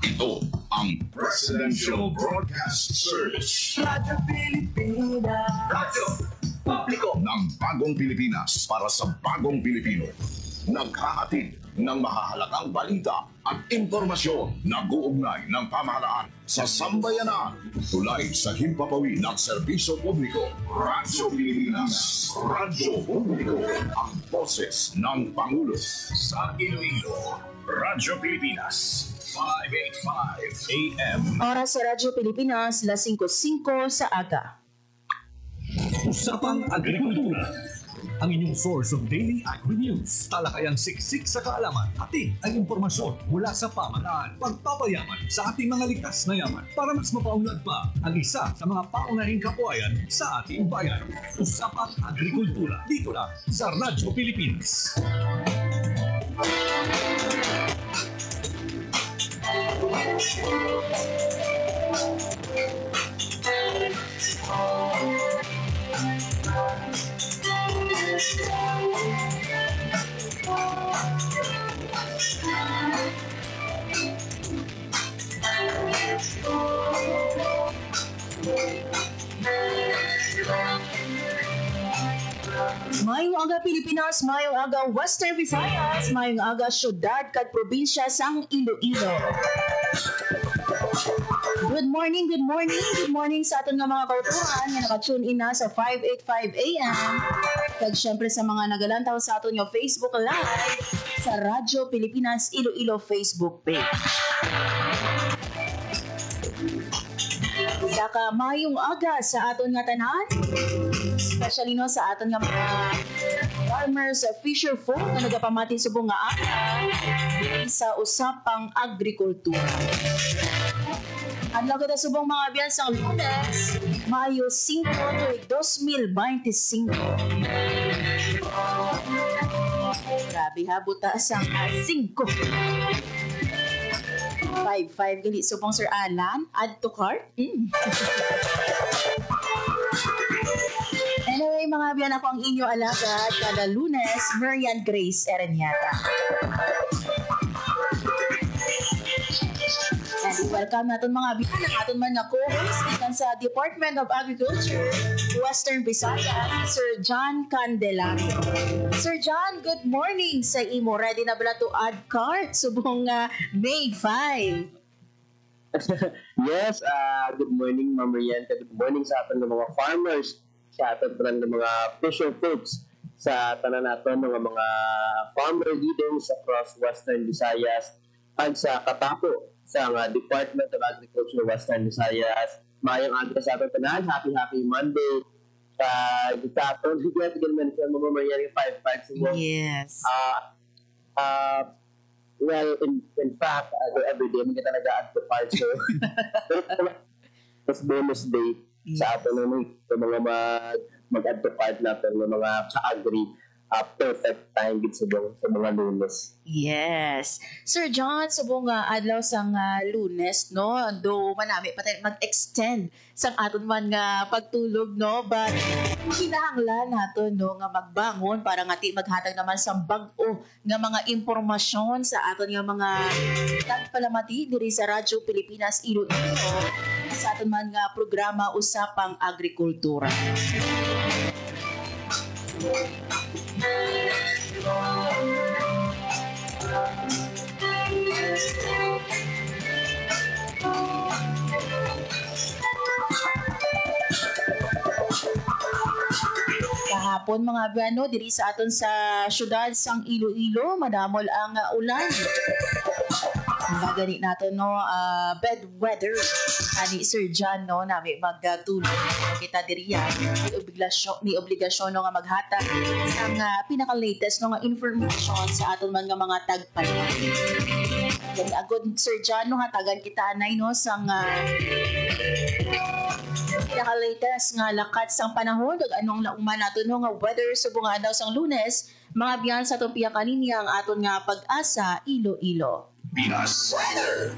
Ito ang Presidential Broadcast Service. Radyo Pilipinas. Radyo Publiko ng Bagong Pilipinas para sa Bagong Pilipino. Naghahatid ng mahahalagang balita at impormasyon na guugnay ng pamahalaan sa sambayanan. Tulay sa himpapawid ng serbisyo publiko. Radyo Pilipinas. Radyo Publiko. Ang boses ng Pangulo. Sa Iloilo, Radyo Pilipinas. 585 AM. Oras sa Radyo Pilipinas, 5:05 sa aga. Usapang Agrikultura. Ang inyong source of daily agri-news. Talakayang siksik sa kaalaman. Atin ang impormasyon mula sa pamahalaan. Pagpapayaman sa ating mga likas na yaman para mas mapaunlad pa ang isa sa mga paunahing kabuhayan sa ating bayan. Usapang Agrikultura. Dito lang sa Radyo Pilipinas. Mayong aga Pilipinas, mayong aga Western Visayas, mayong aga syudad kag probinsya sang Iloilo. Good morning sa aton nga mga kautuhan nga naka-tune in na sa 585 AM. Kag syempre sa mga nagalantaw sa aton nga Facebook Live sa Radyo Pilipinas Iloilo Facebook page. Saka mayong aga sa aton nga tanan, especially no sa aton nga mga farmers, fisher folk na nagapamati subong nga aga sa usapang agrikultura. Adlaw kita subong mga biyan sa Lunes, Mayo 5, 2025. Grabe ha, butas ang 5. 5 gali subong Sir Alan, add to cart. Anyway, mga biyan, ako ang inyo alagad kada Lunes, Marian Grace Ereniata. And welcome natin mga biyan ang aton man nga co-host ikan sa Department of Agriculture, Western Visayas, Sir John Candelario. Sir John, good morning sa imo. Ready na ba to add cart subong May 5? Yes, good morning, Ma'am Rian. Good morning sa atin ng mga farmers, sa atin ng mga fisher folks, sa tanan natin mga farmer leaders across Western Visayas, at sa katapo sa Department of Agriculture Western Visayas. Mayang aga sa atin tanan. Happy Monday. Gitaton, higit ganun sa mga Marian 5-5 siguro. Yes. Well, in fact, every day, hindi talaga at the part. So, mas bonus day sa atin sa mga mag-add to part natin, ng mga ka-agri. Perfect time sa mga Lunes. Yes. Sir John, subong adlaw sang Lunes, no? Do manami pa tayo mag-extend sang aton man nga pagtulog, no? But kinahanglan nato, no, nga magbangon para nga ti maghatag naman sang bag-o nga mga impormasyon sa aton nga mga tagpalamati diri sa Radyo Pilipinas Iloilo sa aton man nga programa Usapang Agrikultura. Kahapon mga biyano, diri sa aton sa syudad sang Iloilo, madamol ang ulan. Ang gani natin, no, bad weather. Ani Sir John, no, namin magtulong kita diri yan. Ni obligasyon no, nga maghatag ang pinaka-latest no, nga information sa aton mga tagpalan. Then, agad Sir John, no, hatagan kita anay no, sang pinaka-latest nga lakat sang panahon kag anong lauman nato no nga weather subong nga daw sang Lunes, mga biyan sa atong piyakalinya ang aton nga Pag-asa Iloilo. Pinas Weather.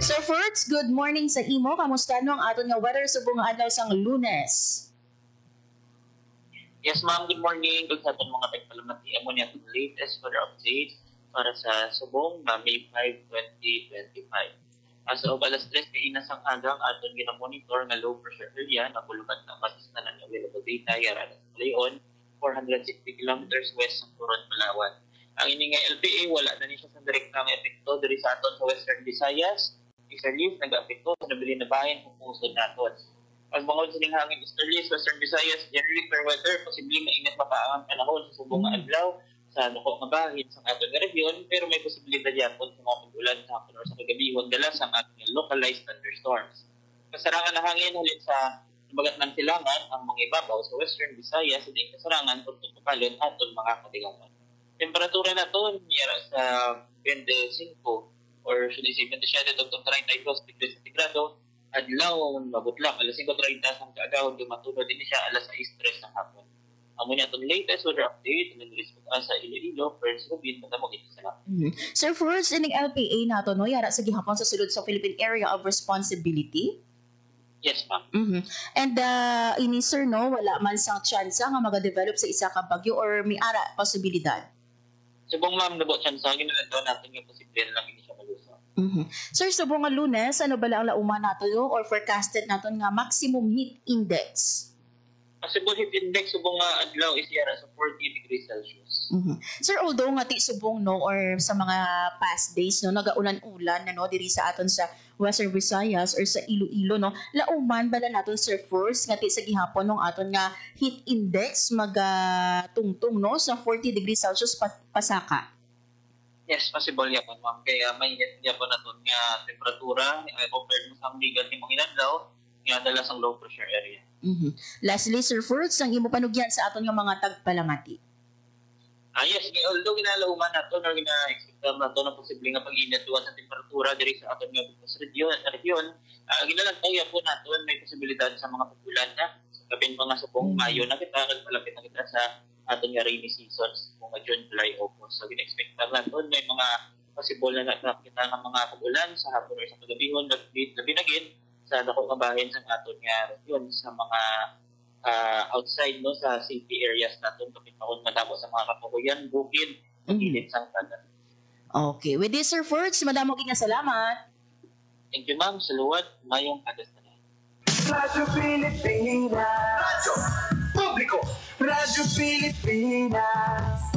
Sir Fertz, good morning sa imo. Kamusta no ang aton nga weather subong nga adlaw sang Lunes? Yes, ma'am. Good morning. Good sa aton mga tagpalamati. Amo niya the latest weather update para sa subong na May 5, 2025. As of alas 3 kay inasang agang aton gina-monitor nga low pressure area na bulugan na masista ng available data yara sa Leon, 460 kilometers west ng Turon, Palawan. Ang ini nga LPA wala na ni siya sa direktang epekto diri sa aton sa Western Visayas. Easterlies nag-apekto sa nabili na bayan kung pusod naton. Ang bangod sa hangin easterlies, Western Visayas, generally fair weather, posibleng mainit mapaang panahon sa subong nga adlaw sa nuko nga bahin sa aton nga rehiyon, pero may posibilidad yapon sa mga pag-ulan sa hapon or sa kagabi dalas ang ating localized thunderstorms. Kasarangan na hangin halin sa bagat ng silangan ang mga ibabaw sa Western Visayas sa diing kasarangan tungkol kapalon aton mga katigawan. Temperatura na to niyara sa 25 or should I say 27 hanggang 32 degrees centigrado adlaw mabutlak alas 5:30 ang kaagaw dumatulod din siya alas 6:03 ng hapon. Amo niya itong latest weather update ng sa Iloilo, Prince Rubin, Madamo Ginsa. Sir, first, ining LPA nato, no, yara sa gihapon sa sulod sa Philippine Area of Responsibility? Yes, ma'am. And ini, sir, no, wala man sang chance nga mag-develop sa isa ka bagyo or may ara posibilidad? Subong ma'am, nabot siya sa akin na natin yung posibilidad lang hindi siya malusa. Sir, subong nga Lunes, ano ba lang lauman nato no, or forecasted naton nga maximum heat index? Possible heat index subong nga adlaw is yara sa 40 degrees Celsius. Sir, although nga ti subong no or sa mga past days no nagaulan-ulan na no diri sa aton sa Western Visayas or sa Iloilo no, lauman bala naton sir first nga ti sa gihapon nung aton nga heat index magatungtong no sa 40 degrees Celsius pasaka. Yes, possible yapon ma'am. Kaya may yapon naton nga temperatura compared mo sa bigat ni mga inadlaw nga dala sa low pressure area. Lastly, Sir Furts, ang imo panugyan sa aton nga mga tagpalamati. Yes, although ginalauman nato or gina-expect nato na posible nga pag-init duwa sa temperatura diri sa aton nga bukas region, ginalantaw po nato may posibilidad sa mga pag-ulan na kapin pa nga sa buong Mayo na kita palapit na kita sa aton nga rainy seasons mga June, July, August. So gina-expect nato may mga possible na nakita nga mga pag-ulan sa hapon or sa kagabihon labi na gid sa dako nga bahin sa aton nga region sa mga outside no sa city areas naton kapit paon madamo sa mga kapukuyan, bukid, gilid sang tanan. Okay, with this Sir Furts, madamo gid nga salamat. Thank you ma'am, saluwat mayong kadastanan. Radyo Pilipinas. Radyo Publiko. Radyo Pilipinas.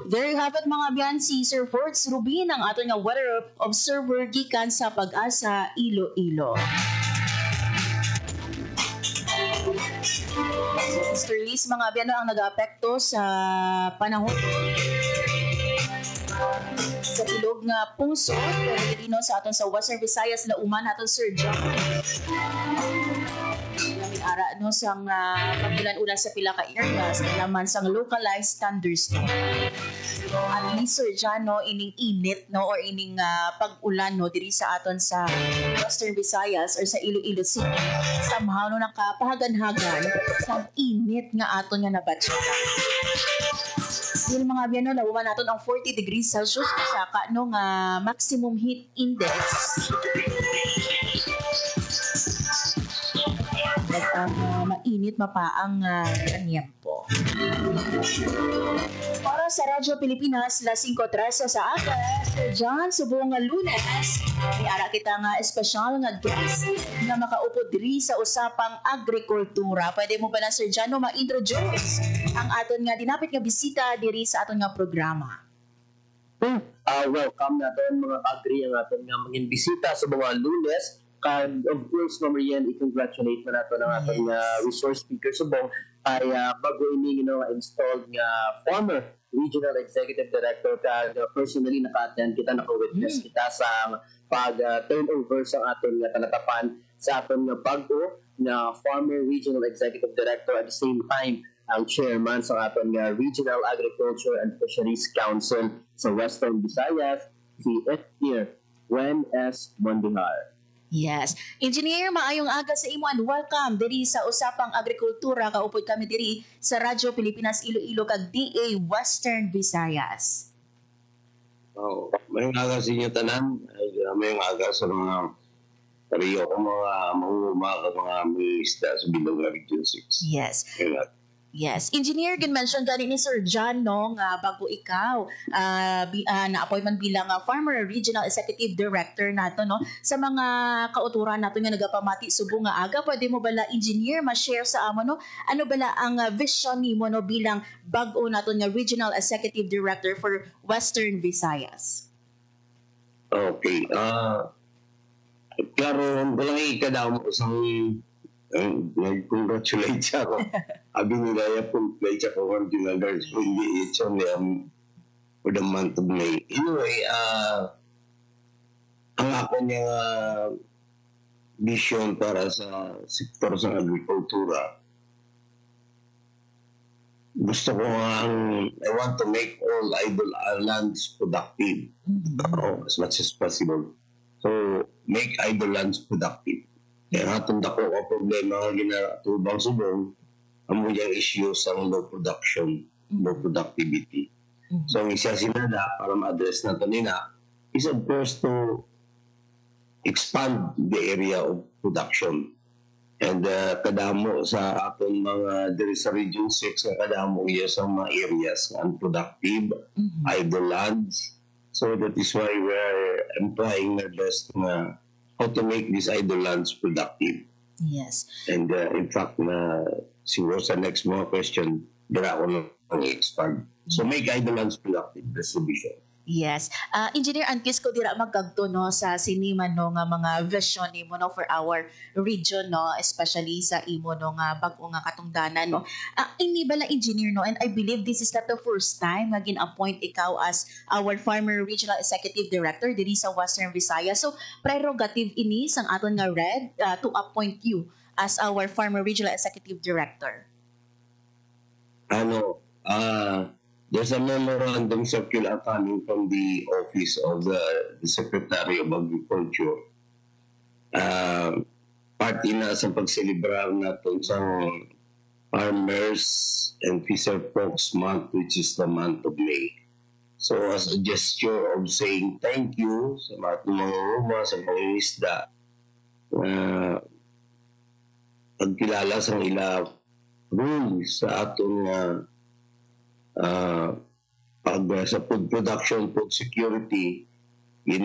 There you have it mga biyan, si Sir Furts Rubin ang aton nga weather observer gikan sa Pag-asa, Iloilo. So, Mr. Liz, mga biyan ang nag-apekto sa panahon sa ilog nga pungso pero dito sa aton sa Western Visayas lauman aton Sir John. Ara no sang pagulan-ulan sa pila ka areas naman sang localized thunderstorm. At least Sir John, no, ining init no or ining pag-ulan no diri sa aton sa Western Visayas or sa Iloilo City somehow no nakapahagan-hagan sa init nga aton nga nabatsa. Yung mga biyan no, lawa naton ang 40 degrees Celsius saka no nga maximum heat index. Mainit mapaang tiempo. Para sa Radyo Pilipinas, las 5:13 sa aga, Sir John, subong nga Lunes, may ara kita nga espesyal nga guest na makaupo diri sa usapang agrikultura. Pwede mo ba na Sir John no, ma-introduce ang aton nga dinapit nga bisita diri sa aton nga programa? Welcome natin mga agri ang aton nga mga bisita sa mga Lunes. And of course, Marian, i-congratulate na nato ng ating resource speaker subong ay bago ini installed nga former regional executive director kag personally naka-attend kita, naka-witness kita sa pag-turnover sa aton nga talatapan sa aton nga bago na former regional executive director at the same time ang chairman sa aton nga Regional Agriculture and Fisheries Council sa Western Visayas, si Engineer Wen S. Mondihar. Yes. Engineer, maayong aga sa imo and welcome diri sa Usapang Agrikultura. Kaupod kami diri sa Radyo Pilipinas Iloilo kag DA Western Visayas. Mayong aga sa inyo tanan. Mayong aga sa mga pariyo ko mga manguma ka mga isda sa Bilog Region 6. Yes. Yes. Engineer, mention gani ni Sir John no nga bago ikaw na-appoint man bilang Farmer Regional Executive Director nato no sa mga kauturan nato nga nagapamati subong nga aga, pwede mo bala engineer ma-share sa amo no ano bala ang vision nimo no bilang bag-o nato nga Regional Executive Director for Western Visayas? Okay. Klaro, walang ikadamo sa nag-congratulate siya ako. Abi nila yung complete siya ko original guards ko hindi ito for the month of May. Anyway, ang ako niya vision para sa sektor sa agrikultura, gusto ko I want to make all idle lands productive as much as possible. So, make idle lands productive. Kaya hatong dako ka problema nga ginatubang subong, amo yung issues ang low production, low productivity. So, ang isa sinada para ma-address na ito nila is of course to expand the area of production. And kadamo sa ating mga there is a region 6 na kadamo iya sa mga areas na unproductive, idle lands. So that is why we're employing our best na how to make these idle lands productive. Yes. And in fact, siguro sa next mga question, dara ako ng expand. So make idle lands productive, that's the vision. Yes. Engineer Ankis ko dira magkagto no sa sinima no nga mga vision nimo no for our region no, especially sa imo no nga bag-o nga katungdanan no. Ini bala engineer no, and I believe this is not the first time nga gin-appoint ikaw as our Farmer Regional Executive Director diri sa Western Visayas. So prerogative ini sang aton nga red to appoint you as our Farmer Regional Executive Director. There's a memorandum circular coming from the office of the Secretary of Agriculture. Party na sa pagselebrar natin sa Farmers and Fisher Folks Month, which is the month of May. So as a gesture of saying thank you sa mga ruma, sa mga isda, pagkilala sa ila rules sa atong sa food production, food security, I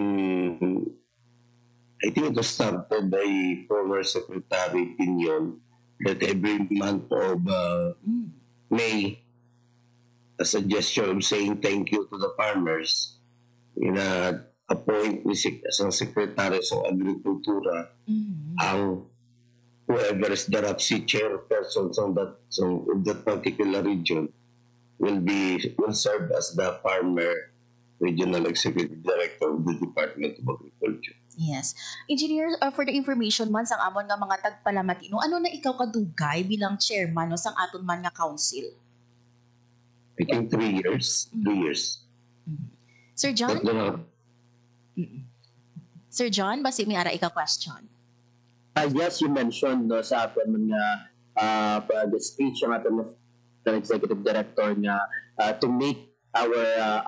think it was started by former Secretary Pinion that every month of May, as a gesture of saying thank you to the farmers, appoint ni sa Secretary sa Agrikultura ang whoever is the RAPSI chairperson of that particular region will serve as the Farmer Regional Executive Director of the Department of Agriculture. Yes. Engineer, for the information man sang amon nga mga tagpalamatino, ano na ikaw kadugay bilang chairman no sang aton man nga council? I think 3 years. 3 years. Sir John? Sir John, basi may ara ikaw question. Yes, you mentioned no, sa aton mga the speech ng aton ng executive director nga to make our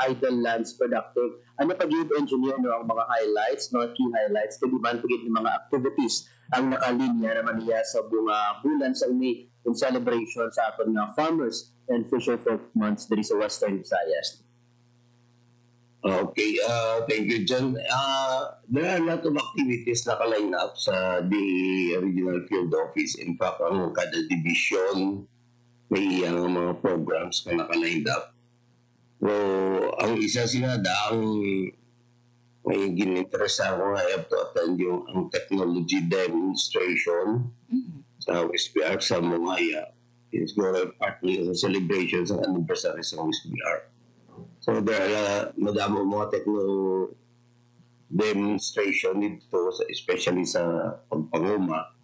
idle lands productive. Ano pag-give engineer no ang mga highlights, no key highlights kadi man pagid ng mga activities ang nakalinya naman niya sa bulan sa May in celebration sa aton nga Farmers and Fisher Folk Months diri sa Western Visayas. Okay, thank you, John. There are a lot of activities na ka-line up sa the Regional Field Office. In fact, ang kada division may mga programs na naka-lined up. So, ang isa sila ang may gininteresa ko nga I have to attend yung ang technology demonstration sa WSBR sa Mungaya. It's going partly sa celebration sa anniversary sa WSBR. So, there are madamo mga techno demonstration dito, especially sa pagpanguma.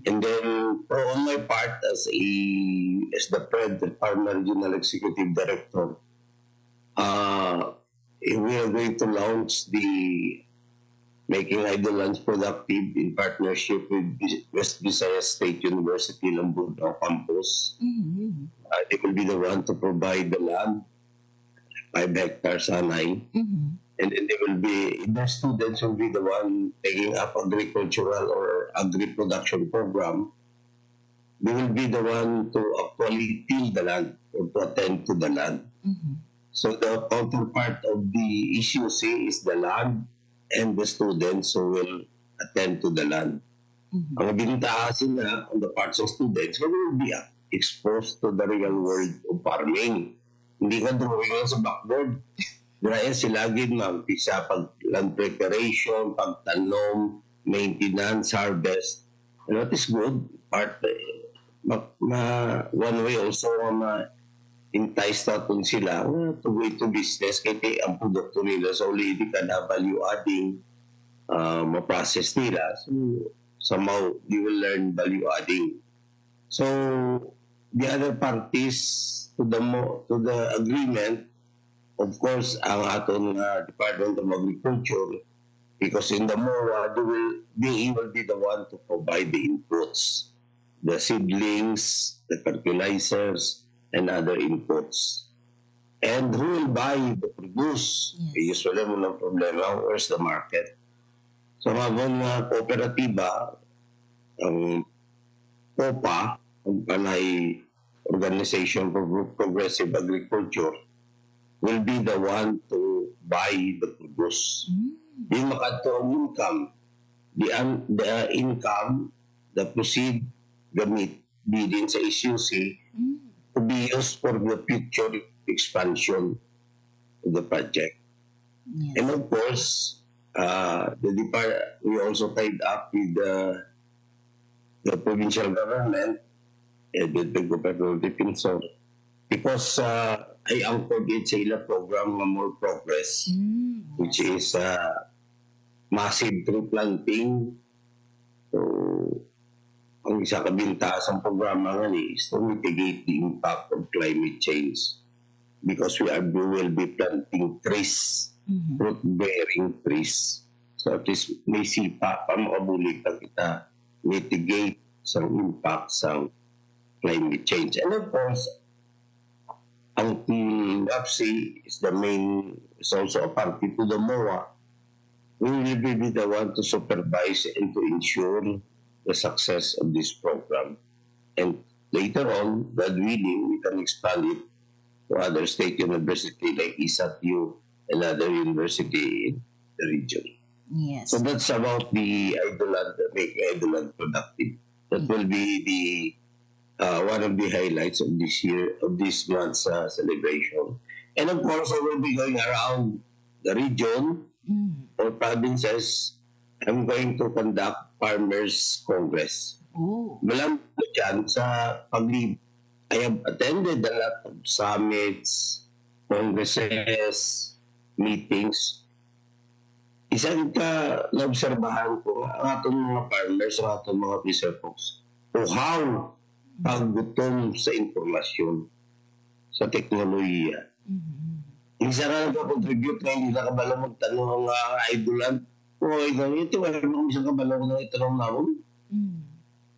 And then, on my part as the Farmer Regional Executive Director, we are going to launch the Making Idle Lands Productive in partnership with West Visayas State University Lambunao campus. They will be the one to provide the land, 5 hectares anay. And then the students will be the one taking up agricultural or agri-production program they will be the one to actually till the land or to attend to the land. So the counterpart of the ECUC is the land and the students who will attend to the land. Ang bintahasin na on the parts of students, they will be exposed to the real world of farming. Hindi ka drawing lang sa blackboard. Dahil sila gid mag-pisa pag land preparation, pagtanom, maintenance, harvest. And what is good, part, one way also entice natin sila to go to business kasi ang produkto nila so already ka na value adding ma-process nila. So somehow you will learn value adding. So the other parties to the agreement, of course, ang aton Department of Agriculture, because in the MOA, they will be the one to provide the inputs, the seedlings, the fertilizers, and other inputs. And who will buy the produce? Yes. Usually mo ng problema, where's the market? So habang kooperatiba, ang COPA, ang Panay Organization for Progressive Agriculture, will be the one to buy the produce. Yung makadto ang income, the income, the proceed, gamit din sa ECUC, to be used for the future expansion of the project. Yes. And of course, we also tied up with the provincial government and the government of the Pinsor because I anchored it sa ila program ng More Progress, which is massive tree planting. So, ang isa kabintaas ang programa nga is to mitigate the impact of climate change because we will be planting trees, fruit-bearing trees. So at least may sipa pa makabulig na kita mitigate sa impact sa climate change. And of course, ang TNFC is also a party to the MOA. We will be the one to supervise and to ensure the success of this program. And later on, God willing, we can expand it to other state university like ISATU and other university in the region. Yes. So that's about the Idleland, make Idleland productive. That will be the one of the highlights of this month's celebration. And of course, I will be going around the region or provinces. I'm going to conduct Farmers Congress. Malam ko dyan sa paglib. I have attended a lot of summits, congresses, meetings. Isang naobserbahan ko ang atong mga farmers, ang atong mga officer folks, how paggutom sa informasyon, sa teknolohiya. Isa na nagpa-contribute na hindi na kabalo magtanong ang Idleland. Ito wala mo isang kabalo na itanong namin.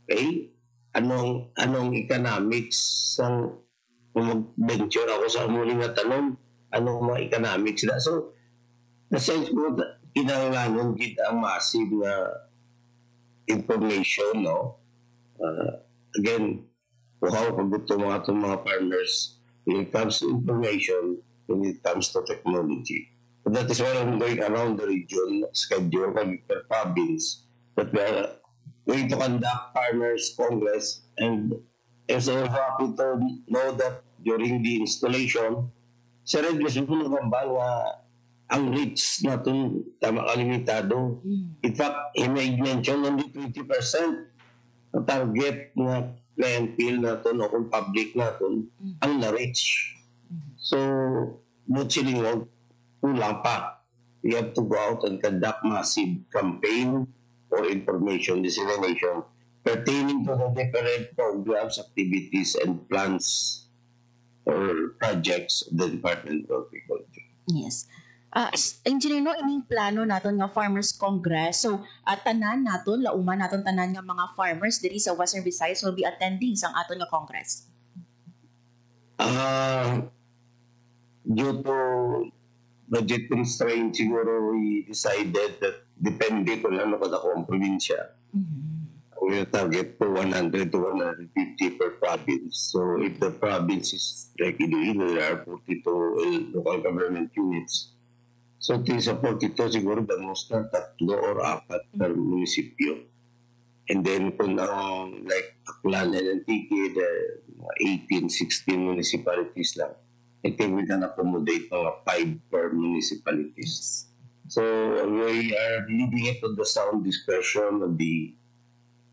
Okay? Anong economics ang mag-venture ako sa muling na tanong, anong mga economics na. So, na-sense ko, kinangalanon ang massive na information, no? Again, how paggutom mga farmers when it comes to information, when it comes to technology. So that is why I'm going around the region, schedule per province, that we are going to conduct Farmers Congress. And I'm so happy to know that during the installation, sa Red West, yung nagambal na ang reach natin tama kalimitado. In fact, he made mention only 20% ang target na clientele natin o kung public natin ang na-reach. So, not siling kulang pa. We have to go out and conduct massive campaign or information dissemination pertaining to the different programs, activities, and plans or projects of the Department of Agriculture. Yes. Engineer, no, ining plano naton nga Farmers Congress. So, tanan naton, lauman naton tanan nga mga farmers diri sa Western Visayas will be attending sang aton nga Congress. Due to budget constraint, siguro we decided that depende kung ano kada ko ang probinsya. we target to 100 to 150 per province. So if the province is like Iloilo, there are 42 local government units. So sa 42, siguro the most na 3 or 4 per munisipyo. And then kung like Aklan and Antique, the 18, 16 municipalities lang, I think we can accommodate mga 5 per municipalities. So we are leaving it to the sound discretion of the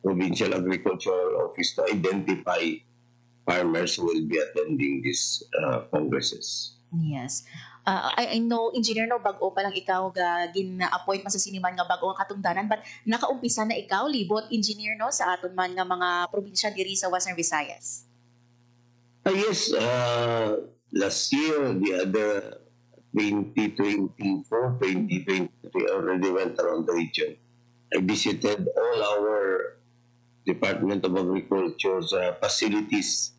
Provincial Agricultural Office to identify farmers who will be attending these congresses. Yes. I know, Engineer, no, bago pa lang ikaw gina-appoint man sa siniman nga bago ang katungdanan, but nakaumpisa na ikaw, libot, Engineer, no, sa aton man nga mga probinsya diri sa Western Visayas. Yes, last year, the other 2024, 2023 already went around the region. I visited all our Department of Agriculture's facilities,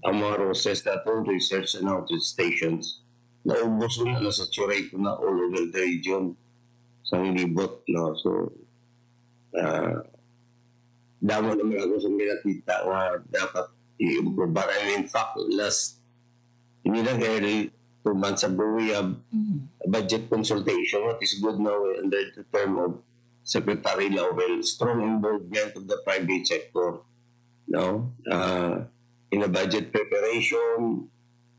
ang mga roses na research and outreach stations. Naubos na, nasaturate ko na all over the region sa nilibot. No? So, damo naman ako sa minakita na dapat i-improve. And in fact, hindi lang early 2 months ago, we have a budget consultation. What is good now under the term of Secretary Laurel, strong involvement of the private sector. No? In a budget preparation,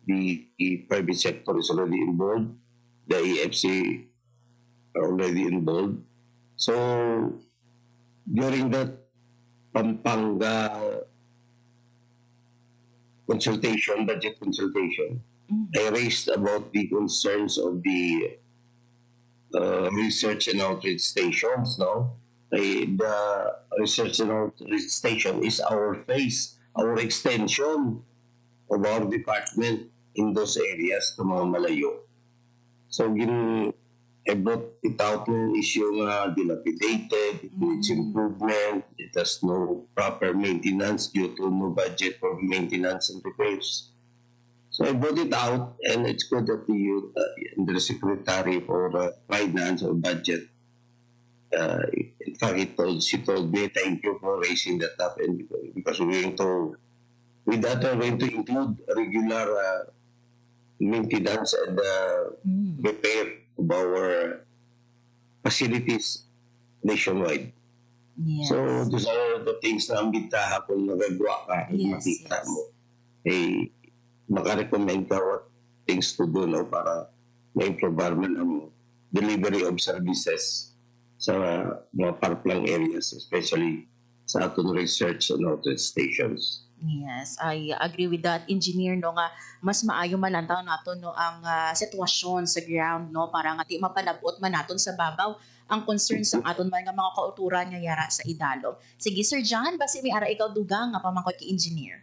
the private sector is already involved. The EFC are already involved. So, during that Pampanga consultation, budget consultation, I raised about the concerns of the research and outreach stations. No, the research and outreach station is our face, our extension of our department in those areas to mga malayo. So, I brought it out ng issue nga dilapidated, it needs improvement, it has no proper maintenance due to no budget for maintenance and repairs. So I brought it out, and it's good that the Secretary for Finance or Budget, in fact, she told me, thank you for raising that up, and because we're going to include regular maintenance and repair of our facilities nationwide. Yes. So, those are the things na ambitahan kung nagagawa ka, makita mo. Makarecommend ka what things to do, no, para ma-improve ang delivery of services sa mga parklang areas, especially sa aton research and outreach stations. Yes, I agree with that, Engineer, no, nga mas maayo malantaw naton no ang sitwasyon sa ground, no, para nga ti mapalabot man naton sa babaw ang concerns sa aton man nga mga kauturan nga yara sa idalo. Sige, Sir John, basi mi ara ikaw dugang nga pamangkot ki Engineer.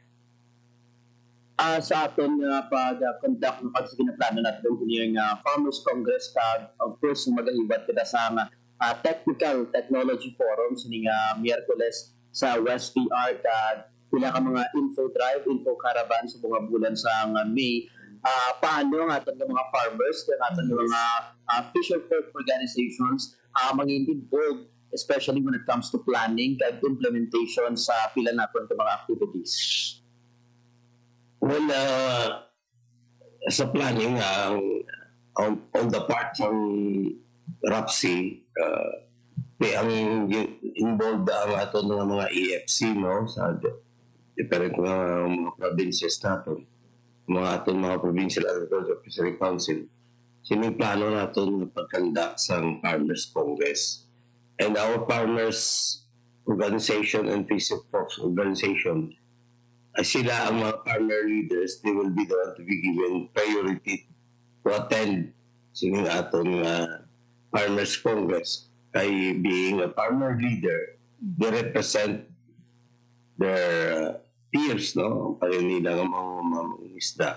Sa aton pag-conduct ng pagsiginaplano natin ng Farmers Congress, of course, magahibat kita sa technical technology forum sining Miyerkules sa West PR pila ka mga info drive, info caravan sa mga bulan sa May. Paano ang aton ng mga farmers, ang aton ng mga official folk organizations maging involved, especially when it comes to planning and implementation sa pila natin ng mga activities? Well, sa planning, on the part ng RAPSI, ang involved ang ato ng mga EFC, no, sa different mga provinces natin, mga Provincial Agricultural Fishery Council. Sining plano natin pag-conduct sa Farmers Congress. And our Farmers Organization and Fishery Folks Organization, sila ang mga farmer leaders, they will be the one to be given priority to attend sining aton Farmers Congress. Kay being a farmer leader, they represent their peers, no? Kaya nila ng mga isda.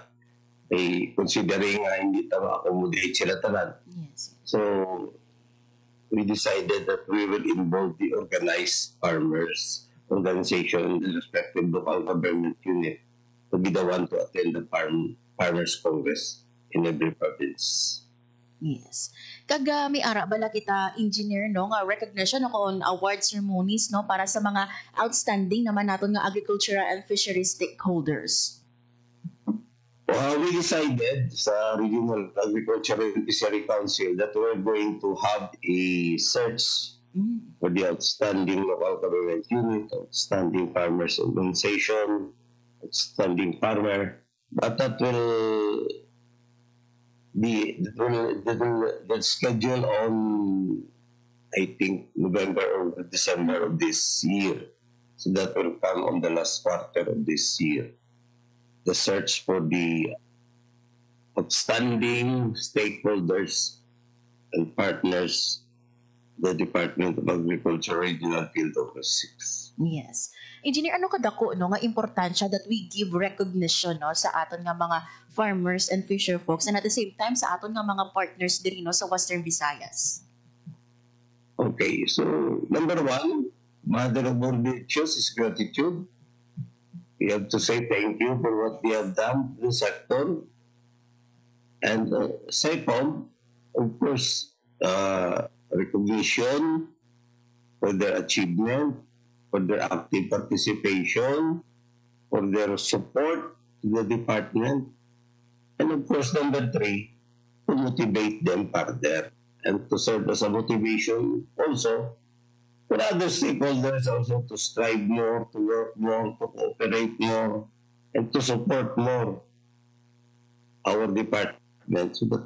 Considering hindi tama accommodate sila tanan. Yes. So, we decided that we will involve the organized farmers organization, the respective local government unit, to be the one to attend the Farmers Congress in every province. Yes. Kaga may ara bala kita engineer no nga recognition no on award ceremonies no para sa mga outstanding naman naton nga agricultural and fisheries stakeholders. We decided sa Regional Agricultural and Fishery Council that we're going to have a search for the outstanding local government unit, outstanding farmers organization, outstanding farmer, but that will the schedule on, I think, November or December of this year. So that will come on the last quarter of this year. The search for the outstanding stakeholders and partners, the Department of Agriculture Regional Field Office 6. Yes. Engineer, ano kadako no nga importansya that we give recognition no sa aton nga mga farmers and fisher folks and at the same time sa aton nga mga partners diri no sa Western Visayas? Okay, so number one, mother of all virtues is gratitude. We have to say thank you for what they have done to the sector. And second, of course, recognition for their achievement, for their active participation, for their support to the department. And of course, number three, to motivate them further and to serve as a motivation also for other stakeholders also to strive more, to work more, to cooperate more, and to support more our department so that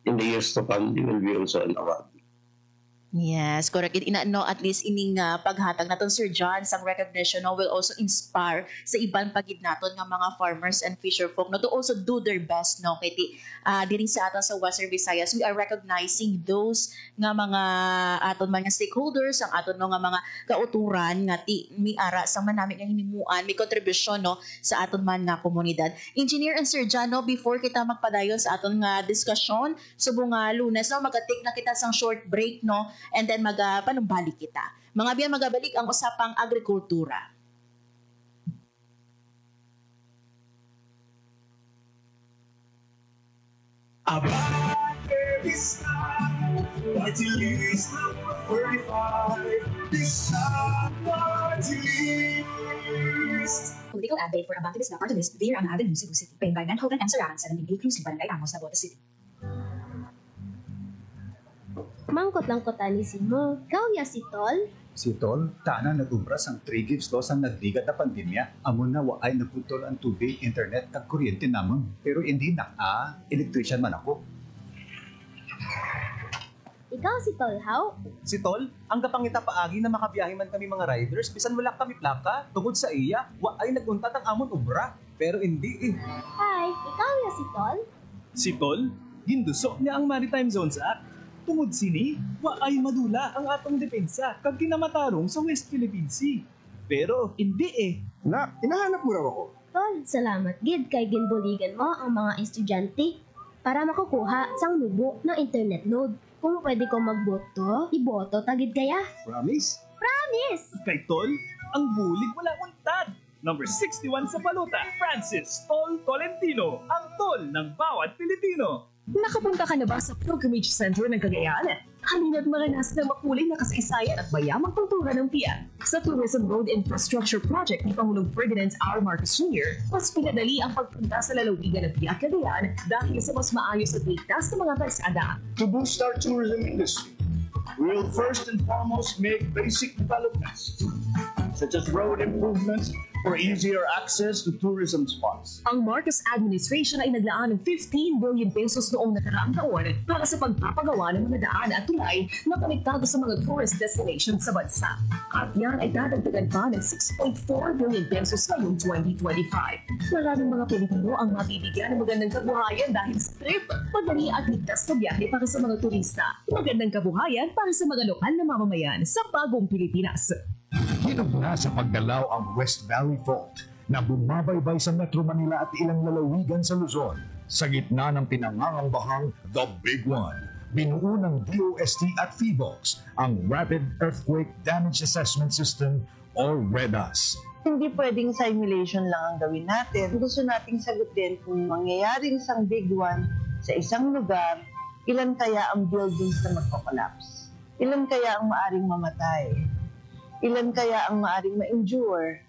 in the years to come, they will be also an award. Yes, correct. No, at least ining paghatag naton Sir John sang recognition no, will also inspire sa ibang pagid naton nga mga farmers and fisher folk no to also do their best no kay diri sa aton sa Western Visayas we are recognizing those nga mga aton mga stakeholders ang aton no nga mga kauturan nga mi ara sa manami nga hinimuan may contribution no sa aton man nga komunidad. Engineer and Sir John no, before kita magpadayon sa aton nga diskusyon subong Lunes no magka-take na kita sang short break no and then panumbalik kita. Mga biyan magabalik ang usapang agrikultura. Party list number 45. This party list. Political ad day for Abacus na party list via ang Avenue, Cebu City. Paid by Van Hoven and Sarahan sa Namibig Cruz, Barangay Amos, Navotas City. Mangkot-langkotan ni Simo. Ikaw ya si Tol? Si Tol, taana nag-ubras ang 3 gives loss ang nagbigat na pandemya. Amon na waay naputol ang tubig, internet, at kuryente namon. Pero hindi na electrician man ako. Ikaw si Tol, how? Si Tol, ang kapangita paagi na makabiyahe man kami mga riders, bisan wala kami plaka, tungod sa iya, waay naguntat ang amon ubra. Pero hindi Hi, ikaw ya si Tol? Si Tol, ginduso niya ang Maritime Zones Act. Tungod sini, waay madula ang atong depensa kag kinamatarong sa West Philippine Sea. Pero hindi Nak, hinahanap mo raw ako. Tol, salamat gid kay ginbuligan mo ang mga estudyante para makukuha sang nubo ng internet load. Kung pwede ko magboto, iboto tagid kaya. Promise? Promise! kay Tol, ang bulig wala untad. Number 61 sa balota, Francis Tol Tolentino, ang Tol ng bawat Pilipino. Nakapunta ka na ba sa Pilgrimage Center ng Cagayan? Halina't maranas ng makulay na kasaysayan at mayamang kultura ng PIA. Sa Tourism Road Infrastructure Project ni Pangulong Ferdinand R. Marcos Jr., mas pinadali ang pagpunta sa lalawigan ng PIA Cagayan dahil sa mas maayos at ligtas na mga kalsada. To boost our tourism industry, we will first and foremost make basic developments, such as road improvements for easier access to tourism spots. Ang Marcos administration ay naglaan ng 15 billion pesos noong nakaraang taon para sa pagpapagawa ng mga daan at tulay na konektado sa mga tourist destinations sa bansa. At yan ay dadagdagan pa ng 6.4 billion pesos ngayong 2025. Maraming mga Pilipino ang mabibigyan ng magandang kabuhayan dahil sa trip, madali at ligtas na biyahe para sa mga turista. Magandang kabuhayan para sa mga lokal na mamamayan sa bagong Pilipinas. Hinugna sa pagdalaw ang West Valley Fault na bumabaybay sa Metro Manila at ilang lalawigan sa Luzon. Sa gitna ng pinangangambahang The Big One, binuo ng DOST at PHIVOLCS ang Rapid Earthquake Damage Assessment System or REDAS. Hindi pwedeng simulation lang ang gawin natin. Gusto nating sagutin kung mangyayaring isang big one sa isang lugar, Ilan kaya ang buildings na magko-collapse? Ilan kaya ang maaring mamatay? Ilan kaya ang maaring ma-endure?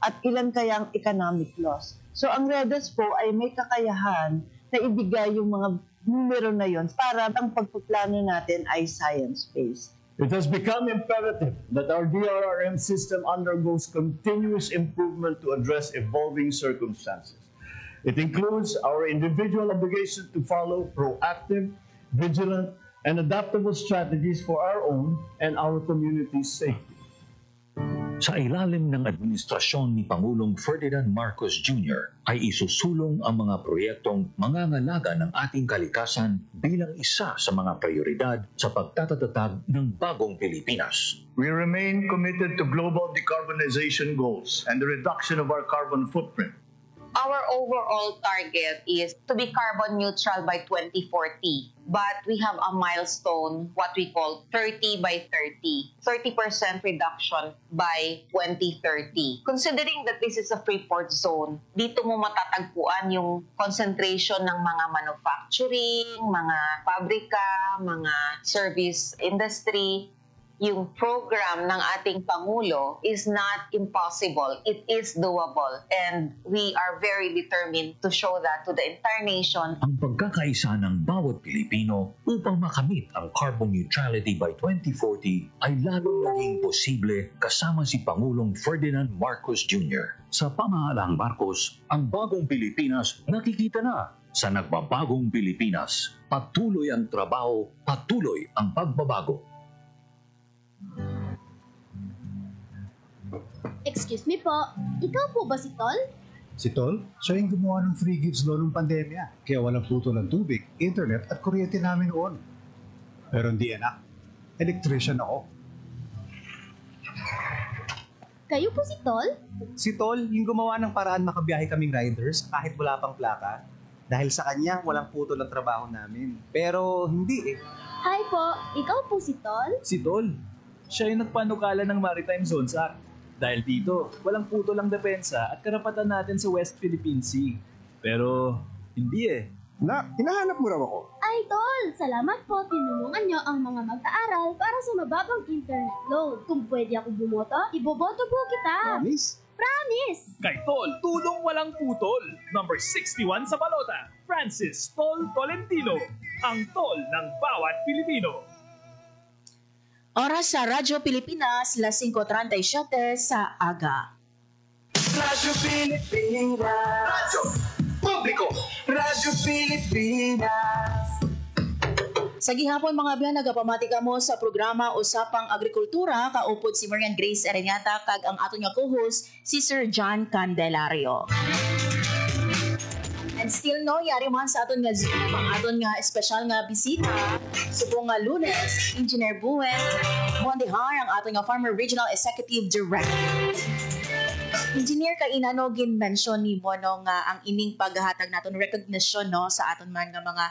At ilan kaya ang economic loss? So ang REDAS po ay may kakayahan na ibigay yung mga numero na yon para ang pagpaplano natin ay science-based. It has become imperative that our DRRM system undergoes continuous improvement to address evolving circumstances. It includes our individual obligation to follow proactive, vigilant, and adaptable strategies for our own and our community's safety. Sa ilalim ng administrasyon ni Pangulong Ferdinand Marcos Jr. ay isusulong ang mga proyektong mangangalaga ng ating kalikasan bilang isa sa mga prioridad sa pagtatatatag ng bagong Pilipinas. We remain committed to global decarbonization goals and the reduction of our carbon footprint. Our overall target is to be carbon neutral by 2040, but we have a milestone, what we call 30 by 30, 30% reduction by 2030. Considering that this is a free-port zone, dito mo matatagpuan yung concentration ng mga manufacturing, mga pabrika, mga service industry. Yung program ng ating Pangulo is not impossible. It is doable. And we are very determined to show that to the entire nation. Ang pagkakaisa ng bawat Pilipino upang makamit ang carbon neutrality by 2040 ay lalong naging posible kasama si Pangulong Ferdinand Marcos Jr. Sa pamahalaang Marcos, ang bagong Pilipinas nakikita na. Sa nagbabagong Pilipinas, patuloy ang trabaho, patuloy ang pagbabago. Excuse me po, ikaw po ba si Tol? Si Tol, siya yung gumawa ng free gifts noon ng pandemya. Kaya walang puto ng tubig, internet at kuryente namin noon. Pero hindi anak, electrician ako. Kayo po si Tol? Si Tol, yung gumawa ng paraan makabiyahe kaming riders kahit wala pang plaka. Dahil sa kanya, walang puto ng trabaho namin. Pero hindi eh. Hi po, ikaw po si Tol? Si Tol, siya yung nagpanukala ng Maritime Zones Act. Dahil dito, walang puto lang depensa at karapatan natin sa West Philippine Sea. Pero hindi eh. Hinahanap mo raw ako. Ay Tol, salamat po tinulungan nyo ang mga mag-aaral para sa mababang internet load. Kung pwede ako bumoto, iboboto po kita. Promise? Promise! Kay Tol, tulong walang putol. Number 61 sa balota, Francis Tol Tolentino. Ang Tol ng bawat Pilipino. Oras sa Radyo Pilipinas, 5:37 sa aga. Radyo Pilipinas. Radyo Publiko. Radyo Pilipinas. Sa gihapon mga biyan, nagapamati ka mo sa programa Usapang Agrikultura, kaupod si Marian Grace Areñata kag ang ato nga co-host si Sir John Candelario. And still no, yari man sa aton nga Zoom, ang aton nga espesyal nga bisita, subong nga Lunes, Engineer Buen Mondihar, ang aton nga Farmer Regional Executive Director. Engineer, kainano gin-mention ni mo no, nga ang ining paghahatag naton recognition no, sa aton man nga mga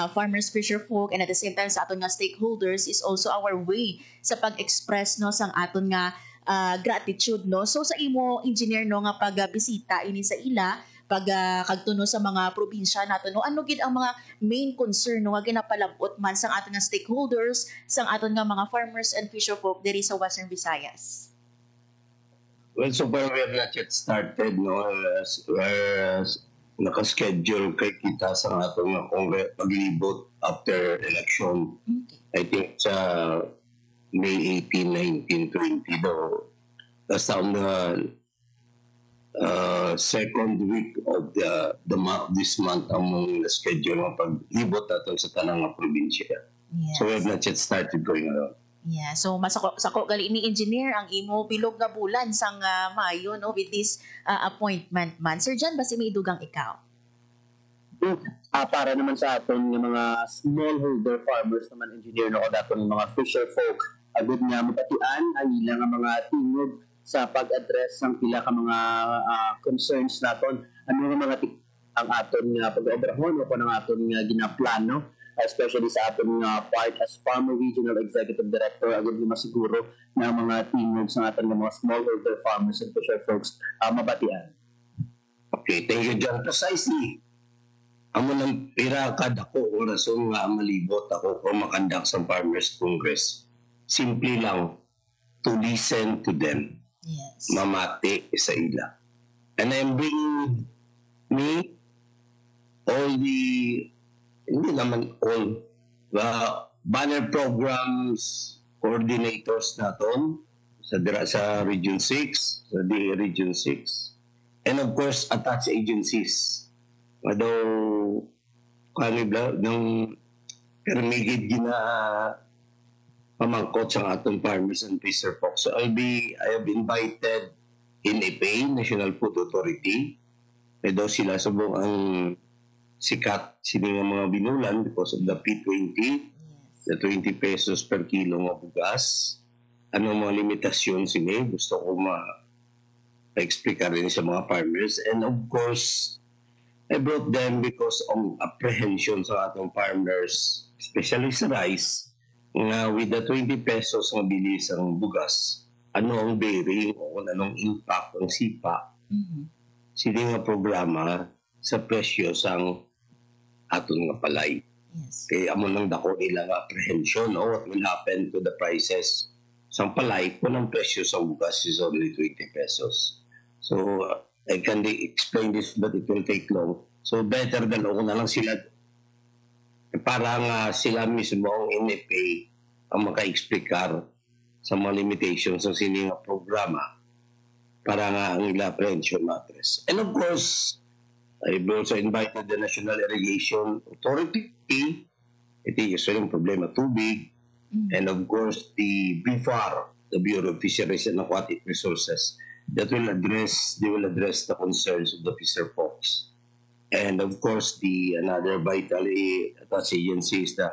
farmers, fisher folk, and at the same time sa aton nga stakeholders is also our way sa pag-express no, sang aton nga gratitude. No? So sa imo, engineer, no, nga pagbisita ini sa ila, pag kagtuno sa mga probinsya nato no, ano gid ang mga main concern no nga ginapalabot man sang aton nga stakeholders, sang aton nga mga farmers and fisher folk diri sa Western Visayas? Well, so far we have not yet started, no? Nakaschedule kay kita sa atong paglibot after election. Okay. I think sa May 18, 19, 20 daw. Basta on the second week of this month among the schedule ng paglibot natin sa tanang probinsya. Yes. So we have not yet started going around. Yeah, so masako gali ni engineer ang imo bilog nga bulan sang Mayo no with this appointment man. Sir John, basi may dugang ikaw. Para naman sa aton ng mga smallholder farmers naman, engineer no, daton mga fisher folk, agud nga mapatian ang ilang mga tingog sa pag-address ng pila ka mga concerns naton. Ano nga mga ang aton nga pag-obrahon o kung ang aton nga ginaplano, especially sa aton nga part as Farmer Regional Executive Director, agad na masiguro na mga tingog sa aton ng mga smallholder farmers and fisher folks mabatian. Okay, thank you, John. Precisely. amo ng pira kada ko oras nga malibot ako kung makandak sa Farmers Congress. Simple lang to listen to them. Yes. Mamati sa ila. And I'm bringing me all the, hindi naman all, banner programs, coordinators naton sa Region 6, sa DA Region 6. And of course, attached agencies. Daw kanibla ng permigid gina pamangkot sa atong farmers and fisher folks. So I have invited NFA, National Food Authority. Daw sila subong ang sikat sini nga mga binulan because of the P20, the 20 pesos per kilo nga bugas. Ano mga limitasyon sini? Gusto ko ma-explica rin sa mga farmers. And of course, I brought them because of apprehension sa atong farmers, especially sa rice, nga with the 20 pesos nga bilis ang bugas, ano ang bearing o anong impact ang sipa, sili nga programa sa presyo sang aton nga palay. Yes. Kaya amo nang dako nila nga apprehension what will happen to the prices sang palay kung ang presyo sa bugas is only 20 pesos. So, I can explain this but it will take long. So better than ako na lang sila para nga sila mismo ang NFA ang maka-explicar sa mga limitations ng sininga programa para nga ang ila prevention matters. And of course, I've also invited the National Irrigation Authority. Ito yung problema tubig. And of course, the BFAR, the Bureau of Fisheries and Aquatic Resources, that will address the concerns of the fisher folks. And of course, another vital attached agency is the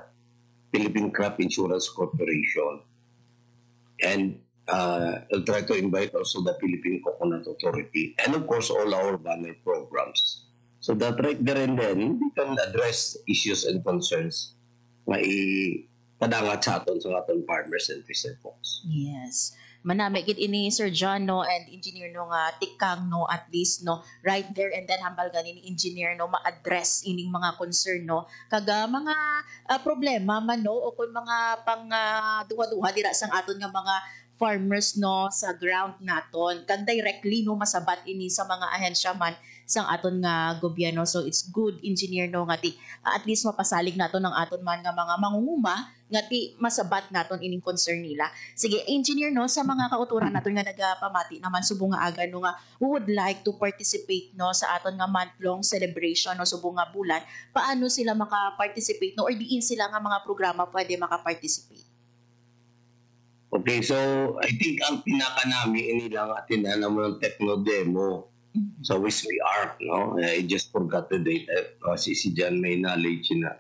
Philippine Crop Insurance Corporation. And I'll try to invite also the Philippine Coconut Authority. And of course, all our banner programs. So that right there and then, we can address issues and concerns na padangat sa aton sa aton farmers and fisher folks. Yes. Manami gid ini Sir John no and engineer no nga tikang no at least no right there and then hambal gani ni engineer no ma-address ining mga concern no kaga mga problema man no o kun mga pang duwa-duwa dira sang aton nga mga farmers no sa ground naton kan directly no masabat ini sa mga ahensya man sang aton nga gobyerno. So it's good engineer no nga ti at least mapasalig naton ng aton man nga mga mangunguma nga ti masabat naton ining concern nila. Sige engineer no sa mga kauturan naton nga nagapamati naman subong nga aga no nga we would like to participate no sa aton nga month long celebration no subong nga bulan. Paano sila maka-participate no or diin sila nga mga programa pwede maka-participate? Okay, so I think ang pinaka namin inilang atin na mo ng techno demo. So which we are, no? I just forgot the date. Si Jan may knowledge na.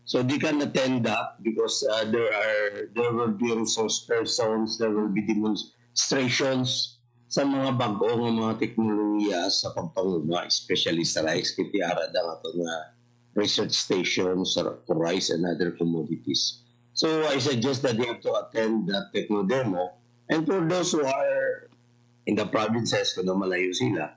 So they can attend that because there will be resource persons, there will be demonstrations sa mga bagong mga teknolohiya sa pagpanguma, especially sa rice. Kitiara na ito na research stations for rice and other commodities. So I suggest that they have to attend that techno demo. And for those who are in the provinces, kung malayo sila,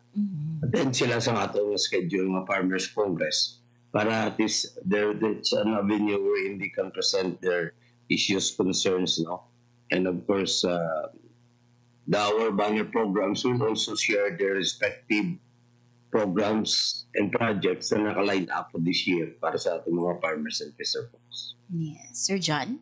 attend sila sa atong schedule ng Farmers Congress para at least there's an avenue wherein they can present their issues, concerns, no? And of course, our banner programs will also share their respective programs and projects na naka-line up for this year para sa ating mga farmers and fisher folks. Yes. Sir John?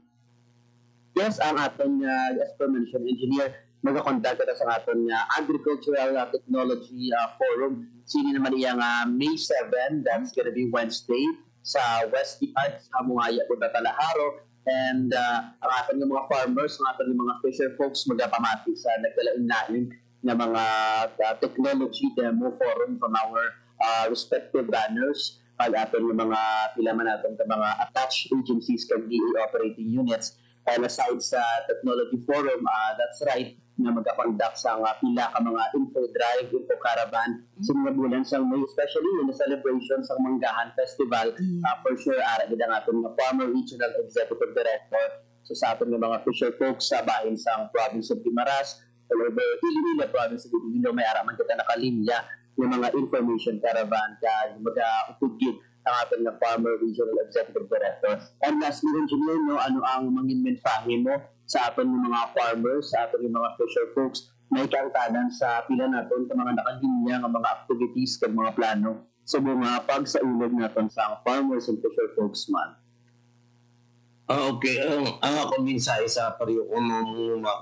Yes, ang aton as per mentioned engineer, mag-conduct ito sa aton Agricultural Technology Forum. Sini naman iyang May 7, that's gonna be Wednesday, sa West Ipad, sa Mungaya, Talaharo. And ang aton ng mga farmers, ang aton ng mga fisher folks, magpamati sa nagdalain na mga technology demo forum from our respective banners. Pag aton ng mga pilaman natin sa mga attached agencies kag DA operating units. And aside sa technology forum, that's right, na magkakonduct sa pila ka mga info drive, info caravan sa mga bulan sa May, especially in the celebration sa Manggahan Festival. For sure, ara gid ang aton nga former regional executive director sa aton nga mga fisher folks sa bahin sa province of Guimaras, all over Iloilo province of Iloilo, may ara man kita nakalinya yung mga information caravan kag mag-upugid ang ating na Farmer Regional Executive Director. And lastly, Engineer, no, ano ang mangin mensahe mo sa ating mga farmers, sa ating mga fisher folks na ikangtanan sa pila natin sa mga nakalinya ng mga activities at mga plano sa mga pagsaulog natin sa Farmers and Fisher Folks Month. Okay, ang ako mensahe sa pariyo ko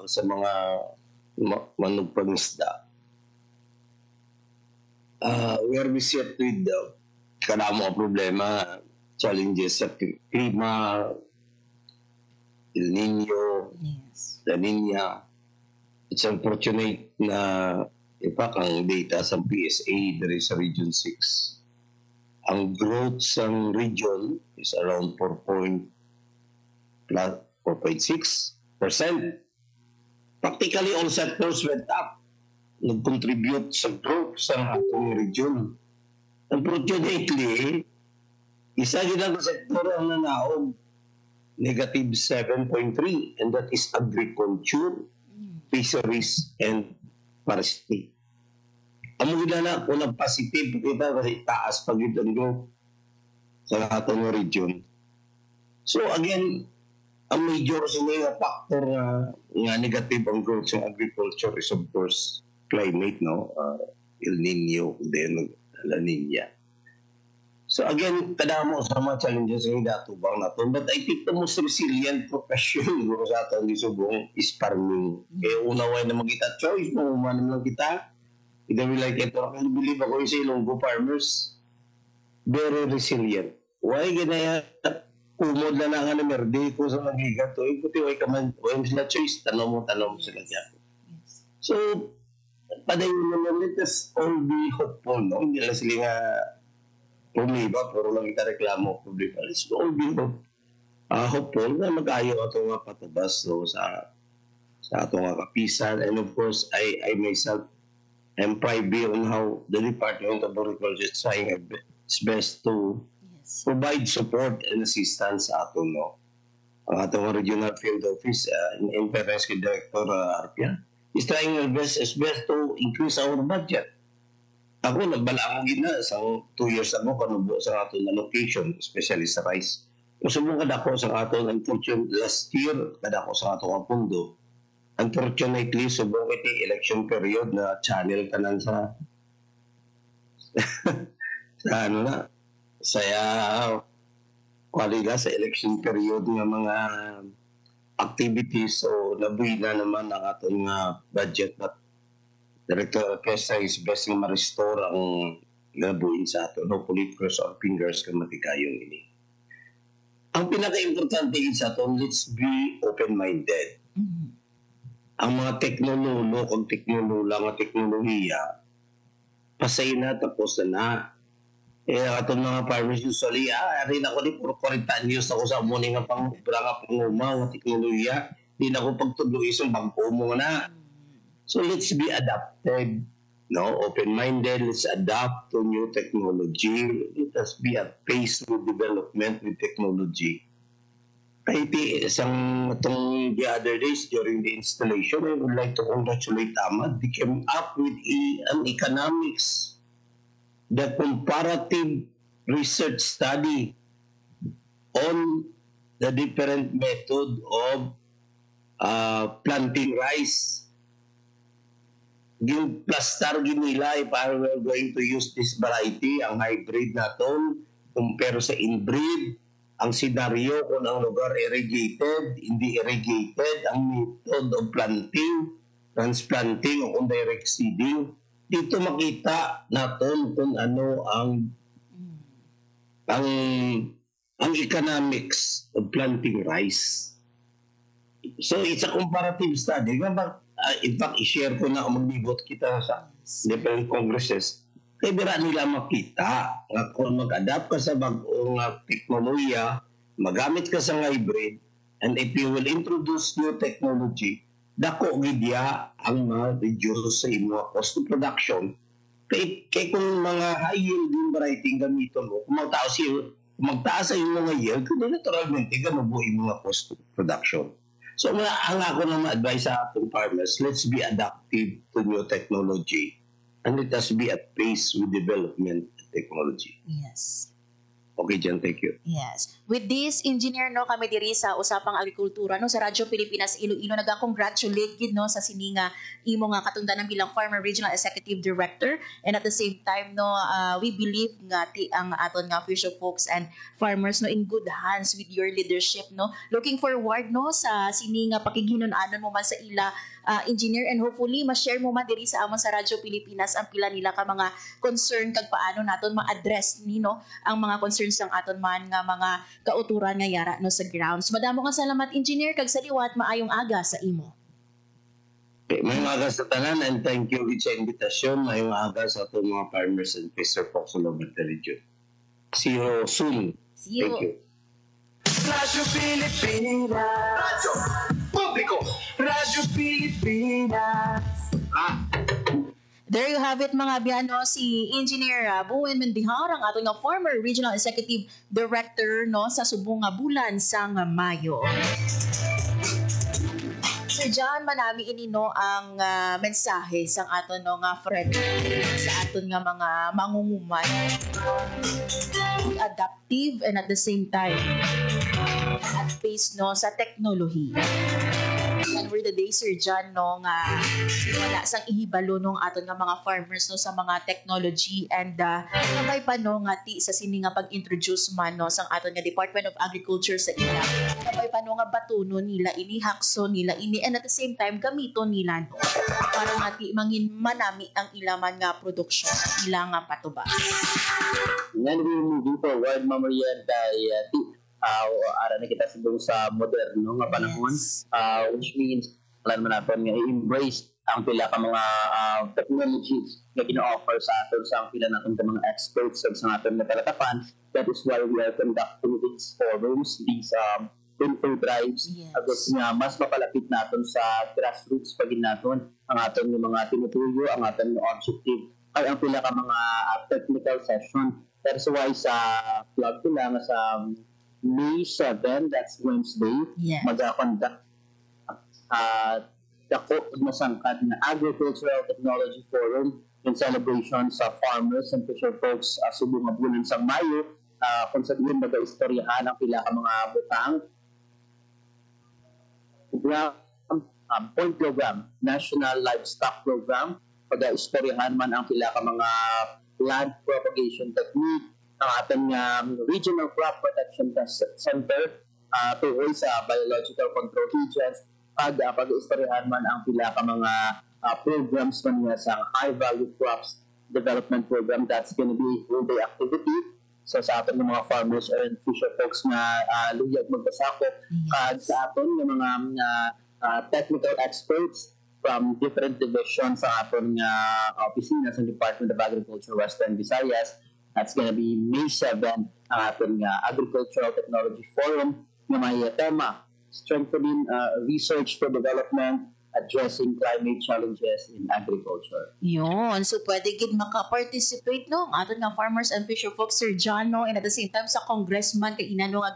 sa mga manugpangisda. We are beset with kadamo problema, challenges sa klima, El Nino, La Nina. It's unfortunate na ipak ang data sa PSA there is Region 6. Ang growth sa region is around 4.6%. Practically all sectors went up. Nag-contribute sa growth sa atong region. Unfortunately, isa din ang sektor ang nanaog, negative 7.3, and that is agriculture, fisheries, and forestry. Ang mga na kung nag-positive kita kasi taas pag ito ang growth sa atong region. So again, ang major sila factor nga negative ang growth sa agriculture is of course climate, no? El Nino, then La Nina. So again, kadamo sa mga challenges ng datubang nato. But I think the most resilient profession siguro sa ato ni Subong is farming. Kaya unaway na magkita choice, mahuman lang kita. Ida we like it. I believe ako sa Ilonggo farmers, very resilient. Why ganaya umod na nga na merde ko sa magigat to ikuti way kaman way sila choice tanong mo sila diyan. So padayon mo let us all be hopeful, no? Hindi lang sila nga pumiba puro lang kita reklamo problema. Let's all be hopeful na mag-ayo ato nga patubas so sa ato nga kapisan, and of course I myself am privy on how the Department of Agriculture is trying its best to provide support and assistance sa ato, no? Ang atong regional field office in fairness kay Director Arpia is trying its best to increase our budget. Ako nagbalaan gina sa 2 years ago kanubo sa aton allocation, especially sa rice. Usubong kadako sa aton, unfortunately last year kadako sa aton pundo. Unfortunately subong iti election period na channel tanan sa sa ano na saya kwalida sa election period ng mga activities, so nabuhi na naman ang ating budget, but Director Orquesta is best nga ma-restore ang nabuhin sa ato. Hopefully, cross our fingers kung matikayong ini. Ang pinaka-importante sa ato, let's be open-minded. Ang mga teknololo, kung teknolola, nga teknolohiya, pasay na, tapos na. Atong mga farmers usually, rin ako di puro 40 years ako sa muni nga panguma nga teknolohiya. Di na ako pagtuloy isang bangko mo na. So let's be adapted, no? Open-minded, let's adapt to new technology. Let us be at pace with development with technology. Kahit itong the other days during the installation, I would like to congratulate Ahmad. They came up with an economics, the comparative research study on the different method of planting rice. Yung plastar ginila, if we're going to use this variety, ang hybrid naton, compare sa inbreed, ang senaryo kung ang lugar irrigated, hindi irrigated, ang method of planting, transplanting, o kung direct seeding. Dito makita natin kung ano ang economics of planting rice. So it's a comparative study. In fact, i-share ko na maglibot kita sa different congresses. Kaya bira nila makita nga kung mag-adapt ka sa bagong teknolohiya, magamit ka sa hybrid, and if you will introduce new technology, dako gidya ang ma-reduce sa imo cost of production. Kaya kung mga high yielding variety gamiton mo, kung magtaas sa imo mga yield, kundi naturalmente ganubo imo mga cost of production. So ang ako na ma-advise sa atong farmers, let's be adaptive to new technology and let us be at pace with development technology. Yes. Okay dyan, thank you. Yes. With this, engineer, no, kami diri sa Usapang Agrikultura, no, sa Radyo Pilipinas Iloilo, nag-congratulate gid, no, sa sininga imo nga katundanan bilang Farmer Regional Executive Director. And at the same time, no, we believe nga ti ang aton nga fisher folks and farmers, no, in good hands with your leadership, no. Looking forward, no, sa sininga pakiginon-anon mo man sa ila, engineer, and hopefully ma-share mo man diri sa amon sa Radyo Pilipinas ang pila nila ka mga concern kag paano naton ma-address ni, no, ang mga concerns ng aton man nga mga kauturan nga yara, no, sa grounds. Madamo nga salamat, engineer, kag sa liwat maayong aga sa imo. Okay, mayong aga sa tanan, and thank you with sa invitasyon. Mayong aga sa itong mga farmers and fisher folks all over the region. See you soon. See you. Thank you. Radyo Pilipinas. Radyo Publiko. Radyo Pilipinas. There you have it, mga biyano, si Engineer Bowen Mendihar, ang ating nga former Regional Executive Director, no, sa subong nga bulan sang Mayo. Sir John, manami inino ang mensahe sang aton, no, nga friend sa aton nga mga mangungumay. Adaptive and at the same time at pace, no, sa teknolohiya. And for the day, Sir John, no, nga wala sang ihibalo nung aton nga mga farmers, no, sa mga technology, and sabay pa, no, nga ti sa sini nga pag-introduce man, no, sang aton nga Department of Agriculture sa ila. Sabay pa, no, nga batuno nila ini, hakso nila ini, and at the same time gamito nila, no, para nga ti mangin manami ang ilaman nga produksyon at ila nga patubas. Then we moving forward, Mamarian, kay ara na kita sa moderno nga panahon, which means alam man natin nga i-embrace ang pila ka mga technologies na gina-offer sa aton sa pila natin ka mga experts sa aton na talatapan. That is why we are conducting these forums, these info drives, agos nga mas mapalapit natin sa grassroots pagin natin ang aton mga tinutuyo, ang aton nga objective ay ang pila ka mga technical session. That's why sa plug ko lang sa May 7, that's Wednesday, mag-conduct dako masangkad na Agricultural Technology Forum in celebration sa farmers and fisher folks subong nga bulan sa Mayo, kung sa diyon mag-istoryahan ang pila ka mga butang point program, National Livestock Program, pag-istoryahan man ang pila ka mga land propagation technique, ang ating Regional Crop Protection Center tungkol sa biological control agents, pag-istoryahan man ang pila ka mga programs man niya sa High Value Crops Development Program. That's going to be a whole day activity. So sa ating mga farmers and fisher folks na luyag magpasakop, sa ating mga technical experts from different divisions sa ating opisina sa Department of Agriculture Western Visayas. That's going to be May 7, ang ating Agricultural Technology Forum na may tema, Strengthening Research for Development, Addressing Climate Challenges in Agriculture. Yun. So, pwede gid maka-participate, no, ang ating nga farmers and fisher folks, Sir John, no, and at the same time sa congressman kay inano nga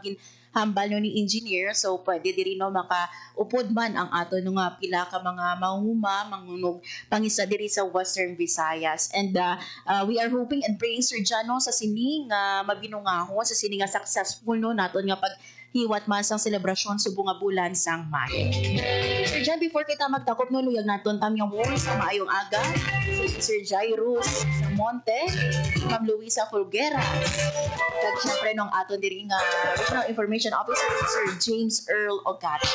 hambal no ni engineer, so pwede diri no makaupod man ang ato no nga pila ka mga mangunog pangisa diri sa Western Visayas. And we are hoping and praying, Sir John, no, sa sini nga mabinungahon, sa sini nga successful, no, naton nga paghiwat man sang selebrasyon subong nga bulan sang Mayo. Sir John, before kita magtakop, no, luyag naton tamyang words sa maayong aga si Sir Jairus Monte, Ma'am Luisa Folguera, kag syempre nung aton diri nga Regional Information Officer Sir James Earl Ogates.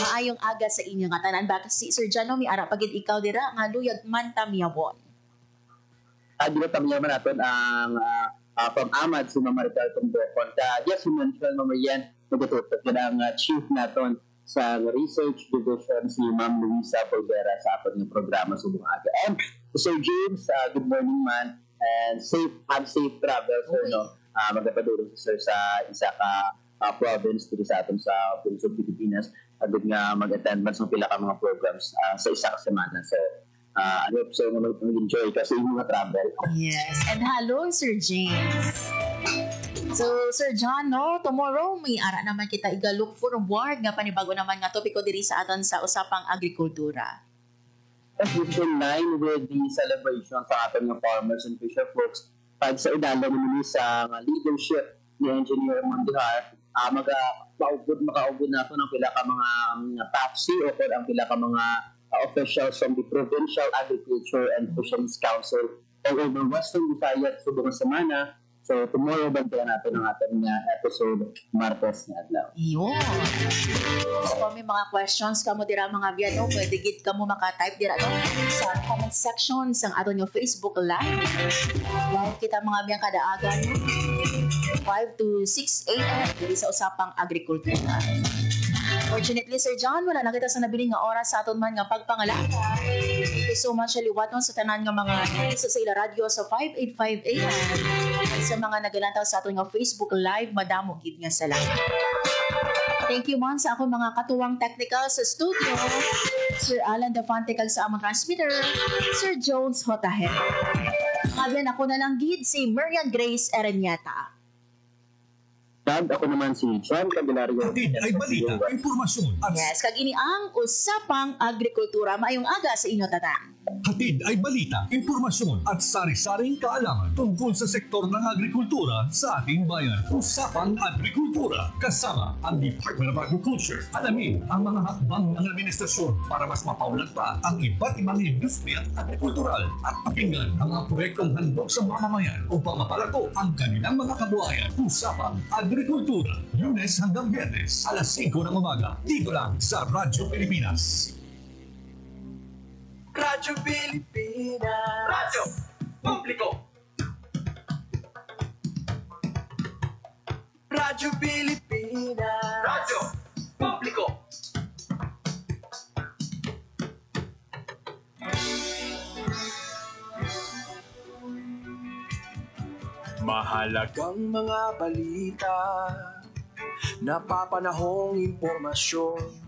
Maayong aga sa inyo nga tanan. Baka si Sir John, mi ara pagid ikaw dira nga luyag man tamyawon. Dito tamyawan naton ang from Amad si Ma'am Maricar Tumbokon. Just to mention, Ma'am Marian, natututok na ang chief naton sa research division si Ma'am Luisa Folguera sa aton ng programa subong aga. And Sir James, good morning man, and have safe travel, sir, no? Magpapadulong si sir sa isa ka province dito sa aton sa Lungsod Pilipinas. Agad nga mag-attend man sa pila ka mga programs sa isa ka semana. So, I hope so na mag-enjoy kasi yung mga travel. Yes. And hello, Sir James. So, Sir John, no, tomorrow may ara naman kita iga-look forward nga panibago naman nga topiko diri sa aton sa Usapang Agrikultura. This in line with the celebration sa ating farmers and fisher folks pag sa idala naman sa leadership ni Engineer Mondihar, makaugod na ito ng pila ka mga PAFC o ang pila ka mga officials from the Provincial Agriculture and Fisheries Council all over Western Visayas sa buong semana. So tomorrow bantayan natin ang ating episode Martes na adlaw. Yun. So kung may mga questions ka mo dira mga biyano, pwede gid ka mo maka-type dira no sa comment section sang aton yung Facebook Live. Live kita mga biyang kada aga 5 to 6 a.m. diri sa usapang agrikultura. Fortunately, Sir John, wala na kita sa nabiling nga oras sa aton man nga pagpangalaga. Thank you so much, liwaton sa tanan nga mga isa sa ila radio sa 585 AM. Sa mga nagalantaw sa aton nga Facebook Live, madamo gid nga salamat. Thank you man sa akong mga katuwang technical sa studio. Sir Alan Dafante kag sa among transmitter, Sir Jones Hotahen. Kabiyan ako na lang gid si Marian Grace Ereñeta. Ako naman si John Candelario. Hatid ay balita, impormasyon at... Yes, kag ini ang usapang agrikultura. Maayong aga sa inyo tatan. Hatid ay balita, impormasyon at sari-saring kaalaman tungkol sa sektor ng agrikultura sa ating bayan. Usapang agrikultura kasama ang Department of Agriculture. Alamin ang mga hakbang ng administrasyon para mas mapaulat pa ang iba't ibang industriya at agrikultural at pakinggan ang mga proyektong handog sa mamamayan upang mapalago ang kanilang mga kabuhayan. Usapang agrikultura, Lunes hanggang Biyernes, alas 5 ng umaga, dito lang sa Radyo Pilipinas. Radyo Pilipinas. Radyo Publiko. Radyo Pilipinas. Radyo Publiko. Mahalagang mga balita, napapanahong impormasyon.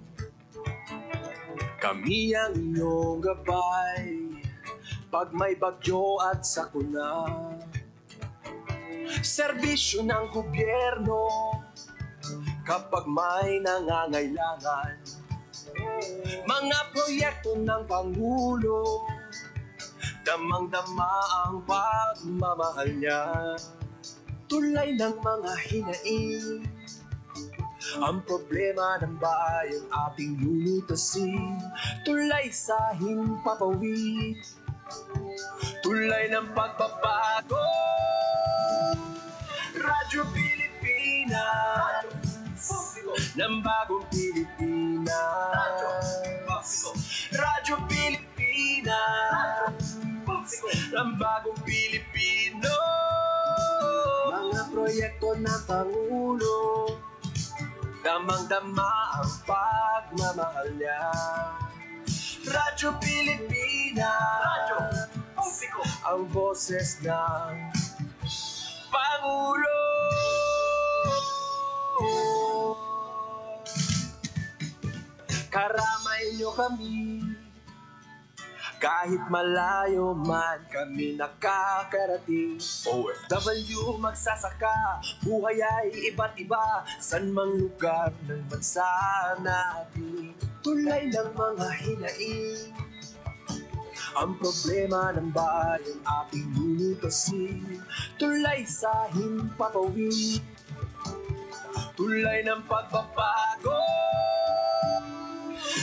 Kami ang inyong gabay pag may bagyo at sakuna. Serbisyo ng gobyerno kapag may nangangailangan. Mga proyekto ng Pangulo, damang-dama ang pagmamahal niya. Tulay ng mga hinaing, ang problema ng bayan ating lulutasin. Tulay sa himpapawid, tulay ng pagbabago. Radyo Pilipinas, ng bagong Pilipinas. Radyo Pilipinas, ng bagong Pilipino. Mga proyekto ng Pangulo, damang-dama ang pagmamahal niya. Radyo Pilipinas, Radyo Publiko, ang boses ng Pangulo. Karamay niyo kami, kahit malayo man kami nakakarating. OFW magsasaka, buhay ay iba't iba, san mang lugar ng bansa natin. Tulay ng mga hinaing, ang problema ng bayan ating lulutasin. Tulay sa himpapawid, tulay ng pagbabago.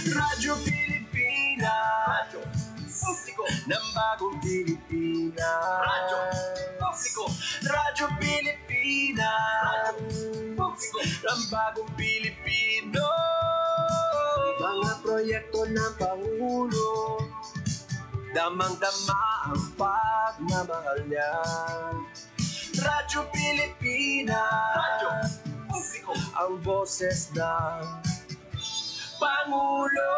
Radyo Pilipinas, Radyo Publiko, ng bagong Pilipinas. Radyo Publiko, Radyo Pilipinas, Radyo Publiko, ng bagong Pilipino. Mga proyekto ng Pangulo, damang-dama ang pagmamahal niya. Radyo Pilipinas, Radyo Publiko, ang boses ng Pangulo.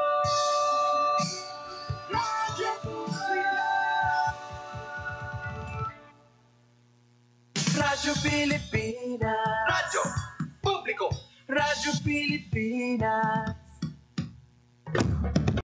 Radyo Pilipinas, Radyo Pilipinas, Radyo Publiko, Radyo Pilipinas.